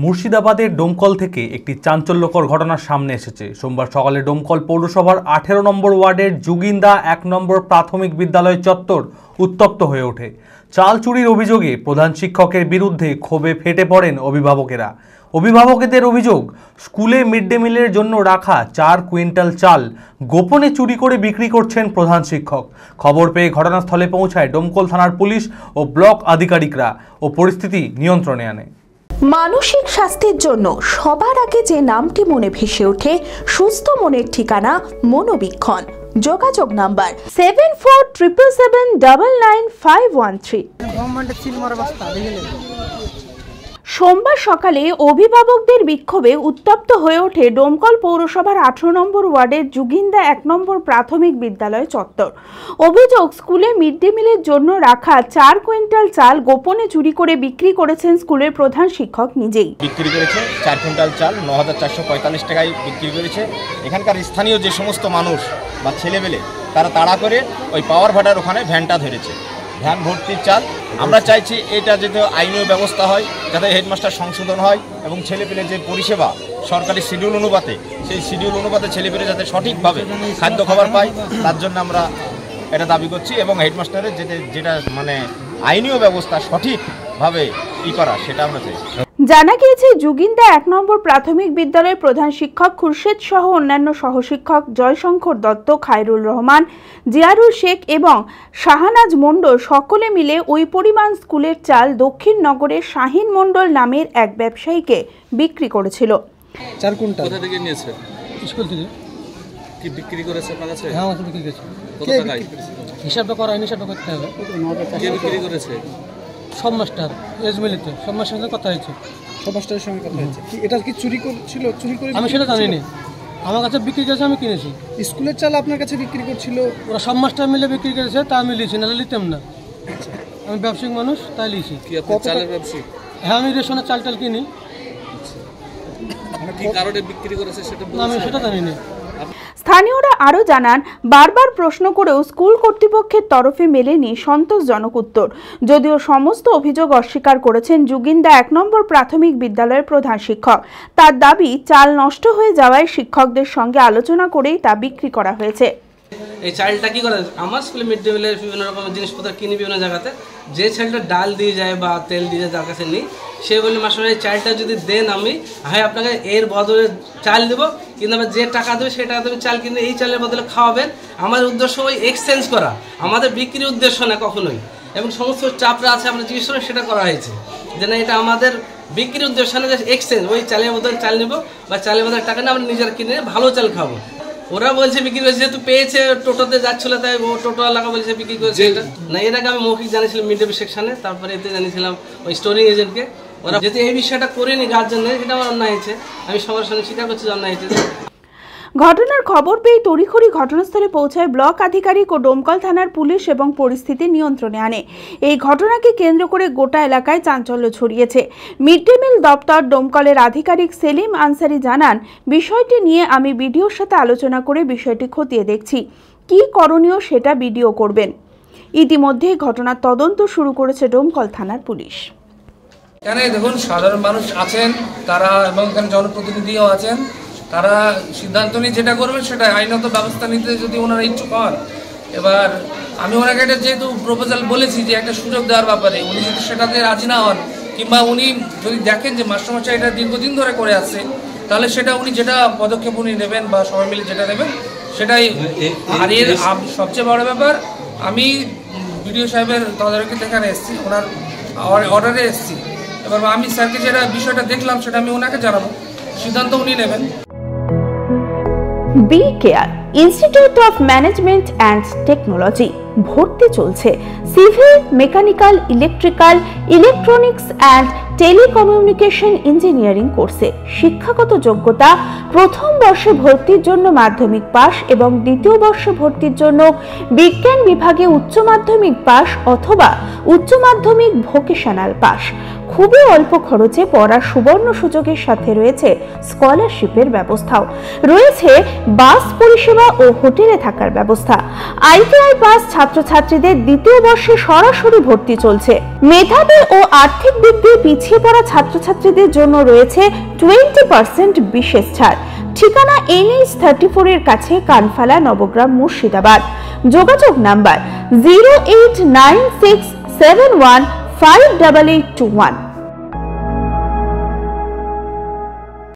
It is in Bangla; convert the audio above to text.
মুর্শিদাবাদের ডোমকল থেকে একটি চাঞ্চল্যকর ঘটনার সামনে এসেছে। সোমবার সকালে ডোমকল পৌরসভার 18 নম্বর ওয়ার্ডের জুগিন্দা 1 নম্বর প্রাথমিক বিদ্যালয় চত্বর উত্তপ্ত হয়ে ওঠে। চাল চুরির অভিযোগে প্রধান শিক্ষকের বিরুদ্ধে ক্ষোভে ফেটে পড়েন অভিভাবকেরা। অভিভাবকদের অভিযোগ, স্কুলে মিড ডে মিলের জন্য রাখা 4 কুইন্টাল চাল গোপনে চুরি করে বিক্রি করছেন প্রধান শিক্ষক। খবর পেয়ে ঘটনাস্থলে পৌঁছায় ডোমকল থানার পুলিশ ও ব্লক আধিকারিকরা ও পরিস্থিতি নিয়ন্ত্রণে আনে। মানসিক স্বাস্থ্যের জন্য সবার আগে যে নামটি মনে ভেসে ওঠে, সুস্থ মনের ঠিকানা মনোবীক্ষণ। যোগাযোগ নাম্বার 7477799513। সোমবার সকালে অভিভাবকদের বিক্ষোভে উত্তপ্ত হয়ে ওঠে ডোমকল পৌরসভার 18 নম্বর ওয়ার্ডের জুগিন্দা 1 নম্বর প্রাথমিক বিদ্যালয় চত্বর। অভিযোগ, স্কুলে মিড ডে মিলের জন্য রাখা 4 কুইন্টাল চাল গোপনে চুরি করে বিক্রি করেছেন স্কুলের প্রধান শিক্ষক নিজেই। বিক্রি করেছে 4 কুইন্টাল চাল 9445 টাকায় বিক্রি করেছে। এখানকার স্থানীয় যে সমস্ত মানুষ বা ছেলেবেলে তারা তাড়া করে ওই পাওয়ার ভাটার ওখানে ভ্যানটা ধরেছে, ভ্যান ভর্তি চাল। আমরা চাইছি এটা যাতে আইনীয় ব্যবস্থা হয়, যাতে হেডমাস্টার সংশোধন হয় এবং ছেলেপেলে যে পরিষেবা সরকারি শিডিউল অনুপাতে, সেই শিডিউল অনুপাতে ছেলেপেলে যাতে সঠিকভাবে খাদ্য খাবার পায়, তার জন্য আমরা এটা দাবি করছি। এবং হেডমাস্টারের যেটা মানে আইনীয় ব্যবস্থা সঠিকভাবে করা, সেটা আমরা চাই। জানা গিয়েছে, জুগিন্দা 1 নম্বর প্রাথমিক বিদ্যালয়ের প্রধান শিক্ষক খুরশেদ সহ অন্যান্য সহশিক্ষক জয়শঙ্কর দত্ত, খায়রুল রহমান, জিয়ারুল শেখ এবং শাহানাজ মণ্ডল সকলে মিলে ওই পরিমাণ স্কুলের চাল দক্ষিণ নগরের শাহিন মণ্ডল নামের এক ব্যবসায়ীকে বিক্রি করেছিল। 4 কুইন্টাল কোথা থেকে নিয়েছে? স্কুল থেকে। কি বিক্রি করেছে আপনার কাছে? হ্যাঁ, আমাকে বিক্রি করেছে। কত টাকায়? হিসাবটা করা হয়নি, হিসাবটা করতে হবে। কে বিক্রি করেছে? সব মাস্টার এজমিলিতে, সব মাস্টারের সঙ্গে কথা হয়েছে। সব মাস্টারের সঙ্গে কথা হয়েছে। কি এটা কি চুরি করছিল? চুরি করে আমি সেটা জানি না, আমার কাছে বিক্রি করেছে, আমি কিনেছি। স্কুলের চাল আপনার কাছে বিক্রি করছিল? ওরা সব মাস্টার মিলে বিক্রি করেছে, তা আমি লিছি, নাহলে লিতাম না। আমি ব্যবসায়িক মানুষ, তাই লিছি। কি আপনি চালের ব্যবসায়ী? হ্যাঁ, আমি রেশনের চাল টাল কিনি। কি কারণে বিক্রি করেছে সেটা আমি সেটা জানি না। স্থানীয়রা আরও জানান, বারবার প্রশ্ন করেও স্কুল কর্তৃপক্ষের তরফে মেলেনি সন্তোষজনক উত্তর। যদিও সমস্ত অভিযোগ অস্বীকার করেছেন জুগিন্দা 1 নম্বর প্রাথমিক বিদ্যালয়ের প্রধান শিক্ষক। তার দাবি, চাল নষ্ট হয়ে যাওয়ায় শিক্ষকদের সঙ্গে আলোচনা করেই তা বিক্রি করা হয়েছে। এই চালটা কি করে, আমার স্কুলে মিড ডে মিলের বিভিন্ন রকমের জিনিসপত্র কিনি বিভিন্ন জায়গাতে, যে চালটা ডাল দিয়ে যায় বা তেল দিয়ে যায়, যার কাছে নিই, সে বলে মাস্টার এই চালটা যদি দেন আমি হয় আপনাকে এর বদলে চাল দেবো, কিন্তু আমার যে টাকা দেবে সেই টাকা দেবে চাল কিনে এই চালের বদলে খাওয়াবেন। আমাদের উদ্দেশ্য ওই এক্সচেঞ্জ করা, আমাদের বিক্রির উদ্দেশ্য না কখনোই। এবং সমস্ত চাপরা আছে আমরা জিজ্ঞেস করে সেটা করা হয়েছে যে না, এটা আমাদের বিক্রির উদ্দেশ্য না, যে এক্সচেঞ্জ, ওই চালের বদলে চাল নেবো বা চালের বদলে টাকা নিয়ে আমরা নিজেরা কিনে ভালো চাল খাবো। ওরা বলছে বিক্রি করেছে, যেহেতু পেয়েছে টোটোতে যাচ্ছিল তাই ও টোটোওয়ালাকে বলছে বিক্রি করেছে। এটা না, এর আগে আমি মৌখিক জানিয়েছিলাম মিড ডে মিল সেকশনে, তারপরে এতে জানিয়েছিলাম ওই স্টোরিং এজেন্টকে। ওরা যেহেতু এই বিষয়টা করেনি গার্জেনের, এটা আমার অন্যায় হয়েছে, আমি সবার সঙ্গে স্বীকার করছি অন্যায় হয়েছে। ঘটনার খবর পেয়ে তড়িঘড়ি ঘটনাস্থলে পৌঁছায় ব্লক আধিকারিক ও ডোমকল থানার পুলিশ এবং পরিস্থিতি নিয়ন্ত্রণে আনে। এই ঘটনাকে কেন্দ্র করে গোটা এলাকায় চাঞ্চল্য ছড়িয়েছে। মিড ডে মিল দপ্তর ডোমকলের আধিকারিক সেলিম আনসারি জানান, বিষয়টি নিয়ে আমি বিডিওর সাথে আলোচনা করে বিষয়টি খতিয়ে দেখছি, কি করণীয় সেটা বিডিও করবেন। ইতিমধ্যে ঘটনার তদন্ত শুরু করেছে ডোমকল থানার পুলিশ। এখানে দেখুন, সাধারণ মানুষ আছেন তারা, এবং এখানে জনপ্রতিনিধিও আছেন, তারা সিদ্ধান্ত নিয়ে যেটা করবেন সেটা আইনত ব্যবস্থা নিতে যদি ওনারা ইচ্ছুক হন। এবার আমি ওনাকে একটা যেহেতু প্রপোজাল বলেছি যে একটা সুযোগ দেওয়ার ব্যাপারে, উনি যদি সেটাতে রাজি না হন, কিংবা উনি যদি দেখেন যে মাস্টারমশাই এটা দীর্ঘদিন ধরে করে আসছে, তাহলে সেটা উনি যেটা পদক্ষেপ উনি নেবেন বা সবাই মিলে যেটা নেবেন সেটাই। আর এর সবচেয়ে বড় ব্যাপার, আমি বিডিও সাহেবের তদারকিতে এখানে এসেছি, ওনার অর্ডারে এসেছি। এবার আমি স্যারকে যেটা বিষয়টা দেখলাম সেটা আমি ওনাকে জানাবো, সিদ্ধান্ত উনি নেবেন। B care institute of management and technology ভর্তি চলছে civil, mechanical, electrical, electronics and telecommunication engineering কোর্সে। শিক্ষাগত যোগ্যতা, প্রথম বর্ষে ভর্তির জন্য মাধ্যমিক পাস এবং দ্বিতীয় বর্ষে ভর্তির জন্য বিজ্ঞান বিভাগে উচ্চ মাধ্যমিক পাস অথবা উচ্চ মাধ্যমিক ভোকেশনাল পাস। খুবই অল্প খরচে পড়ার সুবর্ণ সুযোগের সাথে রয়েছে স্কলারশিপের ব্যবস্থাও। রয়েছে বাস পরিষেবা ও হোটেলে থাকার ব্যবস্থা। ITI পাস ছাত্রছাত্রীদের দ্বিতীয় বর্ষে সরাসরি ভর্তি চলছে। মেধাবী ও আর্থিক দিক দিয়ে পিছিয়ে পড়া ছাত্রছাত্রীদের জন্য রয়েছে 20% বিশেষ ছাড়। ঠিকানা NH 34 এর কাছে, কানফালা, নবগ্রাম, মুর্শিদাবাদ। যোগাযোগ নাম্বার 0896715881।